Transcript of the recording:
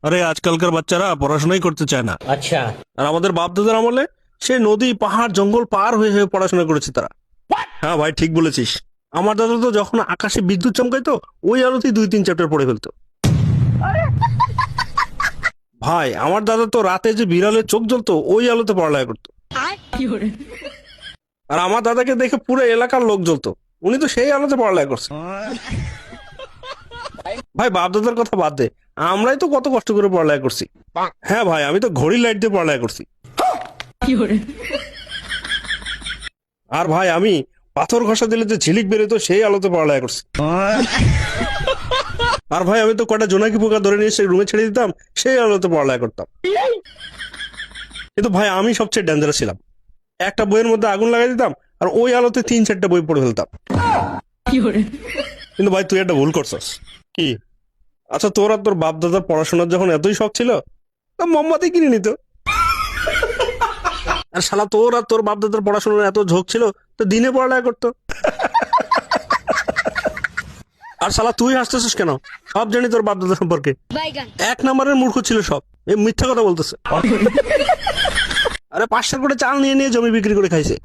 আরে আজকালকার বাচ্চারা পড়াশোনাই করতে চায় না। अच्छा। আর আমাদের বাপ দাদার আমলে সে নদী পাহাড় জঙ্গল পার হয়ে হয়ে পড়াশোনা করেছে তারা। হ্যাঁ ভাই, ঠিক বলেছিস। আমার দাদা তো যখন আকাশে বিদ্যুৎ চমকাইতো ওই আলোতেই 2-3 চ্যাপ্টার পড়ে ফেলতো। ভাই আমার দাদা তো রাতে যে বিড়ালের চোখ জ্বলতো ওই আলোতে পড়ালেখা করতো। আর আমার দাদাকে দেখে পুরো এলাকার লোক জ্বলতো, উনি তো সেই আলোতে পড়ালেখা করছে। ভাই বাপ দাদার কথা বাদ দে, আমরাই তো কত কষ্ট করে পড়ালেখা করছি। হ্যাঁ ভাই, আমি তো ঘড়ির লাইট দিয়ে পড়ালেখা করছি। আর ভাই আমি পাথর ঘষা দিলে যে ঝিলিক বেরোতো সেই আলোতে পড়ালেখা করছি। আর ভাই আমি তো কটা জোনাকি পোকা ধরে নিয়ে সেই রুমে ছেড়ে দিতাম, সেই আলোতে পড়ালেখা করতাম। কিন্তু ভাই আমি সবচেয়ে ডেঞ্জারাস ছিলাম। একটা বইয়ের মধ্যে আগুন লাগাই দিতাম আর ওই আলোতে 3-4টা বই পড়ে ফেলতাম। কিন্তু ভাই তুই একটা ভুল করছস। কি? আচ্ছা তোর আর তোর বাপ দাদার পড়াশোনার যখন এতই শখ ছিল তা মোমবাতি কিনে নিত। আর শালা তোর আর তোর বাপ দাদার পড়াশোনার এত ঝোঁক ছিল তো দিনে পড়ালেখা করতো। আর শালা তুই হাসতেছিস কেন? সব জানি তোর বাপ দাদা সম্পর্কে। এক নম্বরের মূর্খ ছিল সব, এই মিথ্যা কথা বলতেছে। আরে 500 করে চাল নিয়ে নিয়ে জমি বিক্রি করে খাইছে।